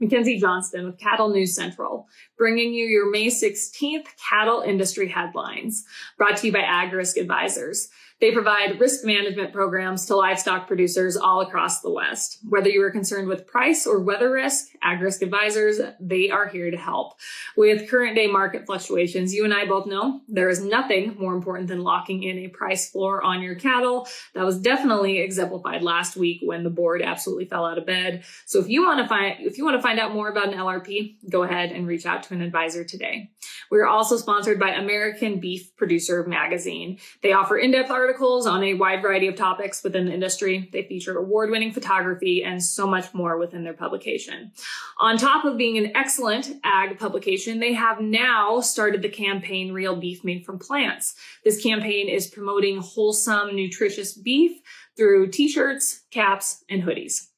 Mackenzie Johnston with Cattle News Central, bringing you your May 16th cattle industry headlines, brought to you by Ag Risk Advisors. They provide risk management programs to livestock producers all across the West. Whether you are concerned with price or weather risk, Ag Risk Advisors, they are here to help. With current day market fluctuations, you and I both know there is nothing more important than locking in a price floor on your cattle. That was definitely exemplified last week when the board absolutely fell out of bed. So if you want to find out more about an LRP, go ahead and reach out to an advisor today. We're also sponsored by American Beef Producer Magazine. They offer in-depth articles on a wide variety of topics within the industry. They feature award-winning photography and so much more within their publication. On top of being an excellent ag publication, they have now started the campaign Real Beef Made from Plants. This campaign is promoting wholesome, nutritious beef through t-shirts, caps, and hoodies.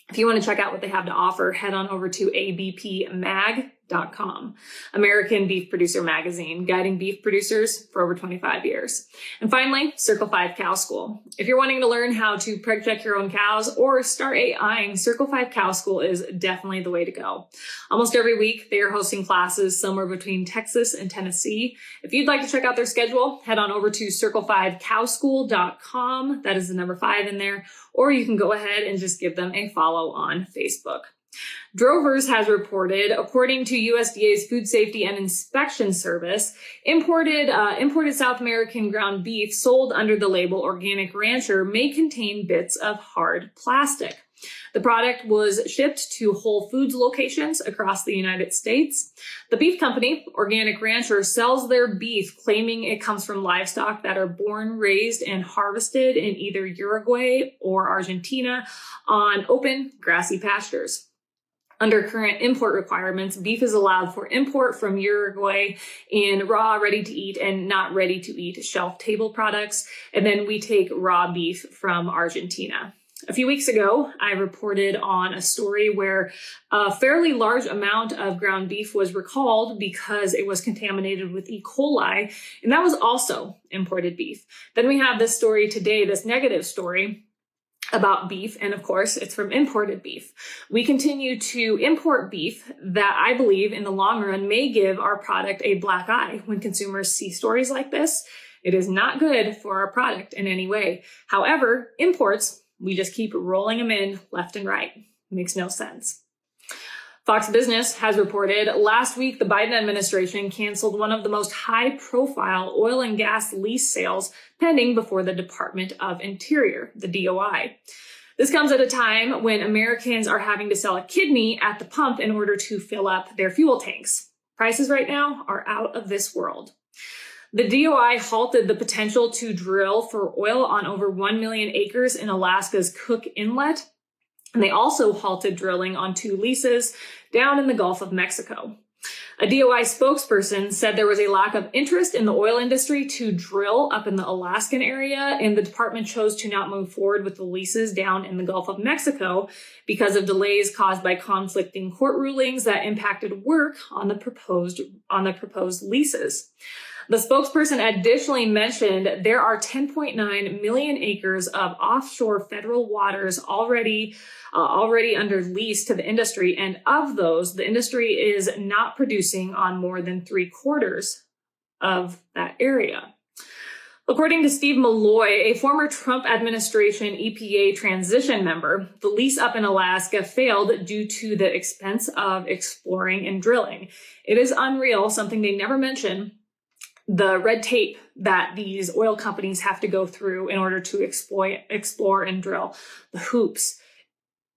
If you want to check out what they have to offer, head on over to abpmag.com. American Beef Producer Magazine, guiding beef producers for over 25 years. And finally, Circle 5 Cow School. If you're wanting to learn how to preg check your own cows or start AIing, Circle 5 Cow School is definitely the way to go. Almost every week, they are hosting classes somewhere between Texas and Tennessee. If you'd like to check out their schedule, head on over to circle5cowschool.com. That is the number 5 in there. Or you can go ahead and just give them a follow on Facebook. Drovers has reported, according to USDA's Food Safety and Inspection Service, imported South American ground beef sold under the label Organic Rancher may contain bits of hard plastic. The product was shipped to Whole Foods locations across the United States. The beef company, Organic Rancher, sells their beef, claiming it comes from livestock that are born, raised, and harvested in either Uruguay or Argentina on open, grassy pastures. Under current import requirements, beef is allowed for import from Uruguay in raw, ready-to-eat, and not ready-to-eat shelf-table products. And then we take raw beef from Argentina. A few weeks ago, I reported on a story where a fairly large amount of ground beef was recalled because it was contaminated with E. coli, and that was also imported beef. Then we have this story today, this negative story about beef, and of course, it's from imported beef. We continue to import beef that I believe in the long run may give our product a black eye. When consumers see stories like this, it is not good for our product in any way. However, imports, we just keep rolling them in left and right. Makes no sense. Fox Business has reported last week the Biden administration canceled one of the most high-profile oil and gas lease sales pending before the Department of Interior, the DOI. This comes at a time when Americans are having to sell a kidney at the pump in order to fill up their fuel tanks. Prices right now are out of this world. The DOI halted the potential to drill for oil on over 1 million acres in Alaska's Cook Inlet, and they also halted drilling on 2 leases down in the Gulf of Mexico. A DOI spokesperson said there was a lack of interest in the oil industry to drill up in the Alaskan area, and the department chose to not move forward with the leases down in the Gulf of Mexico because of delays caused by conflicting court rulings that impacted work on the proposed leases. The spokesperson additionally mentioned there are 10.9 million acres of offshore federal waters already under lease to the industry, and of those, the industry is not producing on more than 3/4 of that area. According to Steve Malloy, a former Trump administration EPA transition member, the lease up in Alaska failed due to the expense of exploring and drilling. It is unreal, something they never mention, the red tape that these oil companies have to go through in order to explore and drill, the hoops.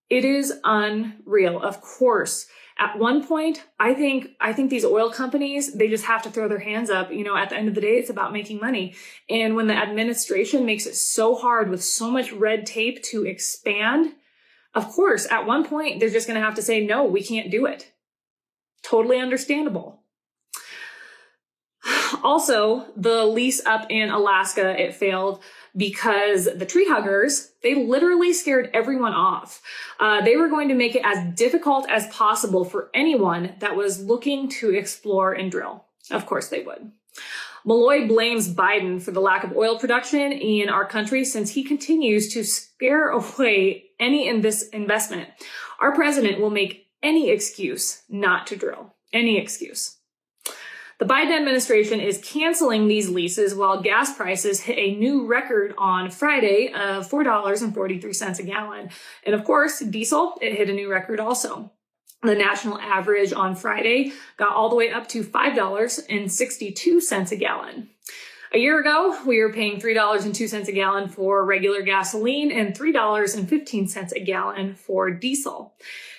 It is unreal. Of course, at one point, I think these oil companies, they just have to throw their hands up. You know, at the end of the day, it's about making money. And when the administration makes it so hard with so much red tape to expand, of course, at one point, they're just going to have to say, no, we can't do it. Totally understandable. Also, the lease up in Alaska, it failed because the tree huggers, they literally scared everyone off. They were going to make it as difficult as possible for anyone that was looking to explore and drill. Of course they would. Malloy blames Biden for the lack of oil production in our country since he continues to scare away any investment. Our president will make any excuse not to drill. Any excuse. The Biden administration is canceling these leases while gas prices hit a new record on Friday of $4.43 a gallon. And of course, diesel, it hit a new record also. The national average on Friday got all the way up to $5.62 a gallon. A year ago, we were paying $3.02 a gallon for regular gasoline and $3.15 a gallon for diesel.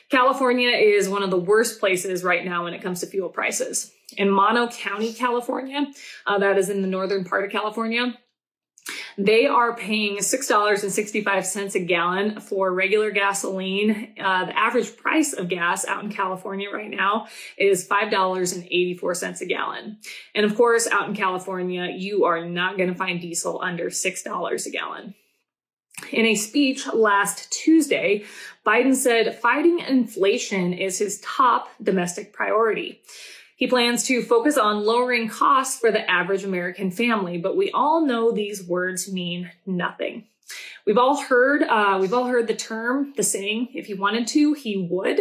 California is one of the worst places right now when it comes to fuel prices. In Mono County, California, that is in the northern part of California, they are paying $6.65 a gallon for regular gasoline. The average price of gas out in California right now is $5.84 a gallon. And of course, out in California, you are not going to find diesel under $6 a gallon. In a speech last Tuesday, Biden said fighting inflation is his top domestic priority. He plans to focus on lowering costs for the average American family, but we all know these words mean nothing. We've all heard the term, the saying, if he wanted to, he would.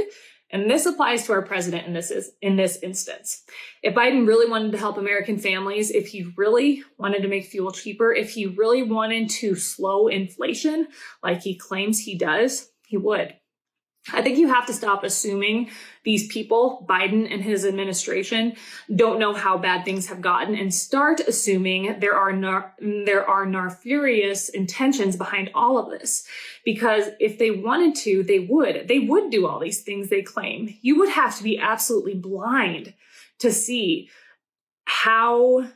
And this applies to our president in this instance. If Biden really wanted to help American families, if he really wanted to make fuel cheaper, if he really wanted to slow inflation like he claims he does, he would. I think you have to stop assuming these people, Biden and his administration, don't know how bad things have gotten and start assuming there are nefarious intentions behind all of this. Because if they wanted to, they would do all these things they claim. You would have to be absolutely blind to see how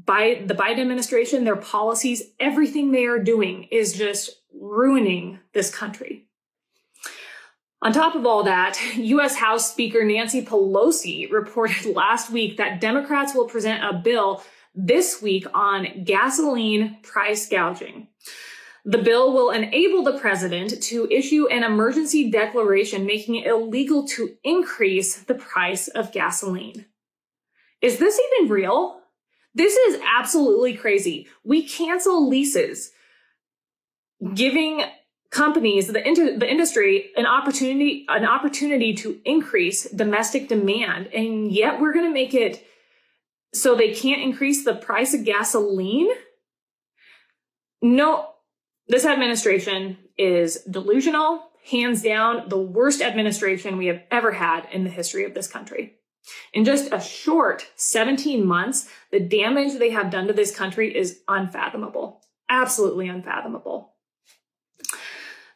by the Biden administration, their policies, everything they are doing is just ruining this country. On top of all that, U.S. House Speaker Nancy Pelosi reported last week that Democrats will present a bill this week on gasoline price gouging. The bill will enable the president to issue an emergency declaration making it illegal to increase the price of gasoline. Is this even real? This is absolutely crazy. We cancel leases, giving companies, the industry, an opportunity to increase domestic demand, and yet we're going to make it so they can't increase the price of gasoline? No, this administration is delusional, hands down the worst administration we have ever had in the history of this country. In just a short 17 months, the damage they have done to this country is unfathomable, absolutely unfathomable.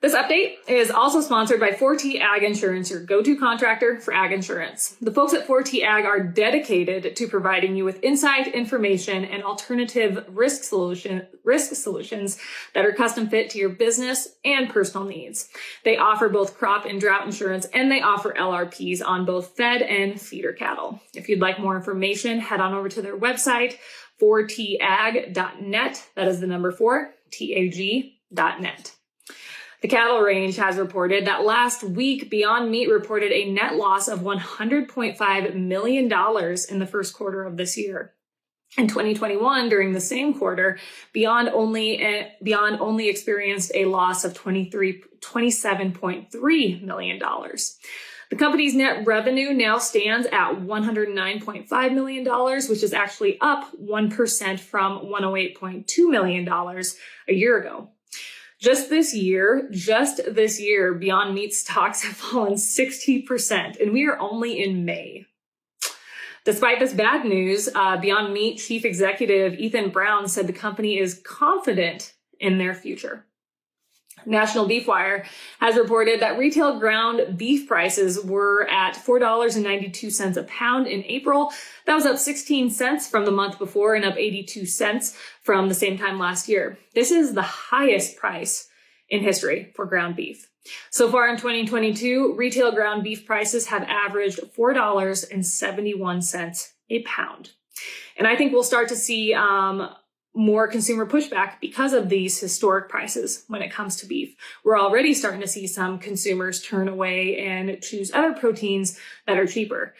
This update is also sponsored by 4T Ag Insurance, your go-to contractor for ag insurance. The folks at 4T Ag are dedicated to providing you with insight, information, and alternative risk solutions that are custom fit to your business and personal needs. They offer both crop and drought insurance, and they offer LRPs on both fed and feeder cattle. If you'd like more information, head on over to their website, 4tag.net. That is the number 4, TAG.net. The cattle range has reported that last week, Beyond Meat reported a net loss of $100.5 million in the first quarter of this year. In 2021, during the same quarter, Beyond only experienced a loss of $27.3 million. The company's net revenue now stands at $109.5 million, which is actually up 1% from $108.2 million a year ago. Just this year, Beyond Meat stocks have fallen 60%, and we are only in May. Despite this bad news, Beyond Meat Chief Executive Ethan Brown said the company is confident in their future. National Beef Wire has reported that retail ground beef prices were at $4.92 a pound in April. That was up 16 cents from the month before and up 82 cents from the same time last year. This is the highest price in history for ground beef. So far in 2022, retail ground beef prices have averaged $4.71 a pound. And I think we'll start to see more consumer pushback because of these historic prices when it comes to beef. We're already starting to see some consumers turn away and choose other proteins that are cheaper.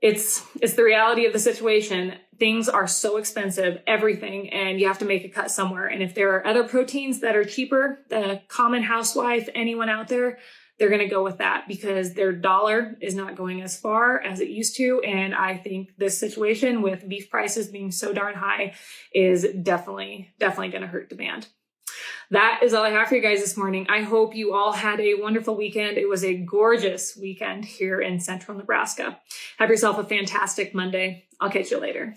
It's the reality of the situation. Things are so expensive, everything, and you have to make a cut somewhere. And if there are other proteins that are cheaper, the common housewife, anyone out there, they're going to go with that because their dollar is not going as far as it used to. And I think this situation with beef prices being so darn high is definitely going to hurt demand. That is all I have for you guys this morning. I hope you all had a wonderful weekend. It was a gorgeous weekend here in central Nebraska. Have yourself a fantastic Monday. I'll catch you later.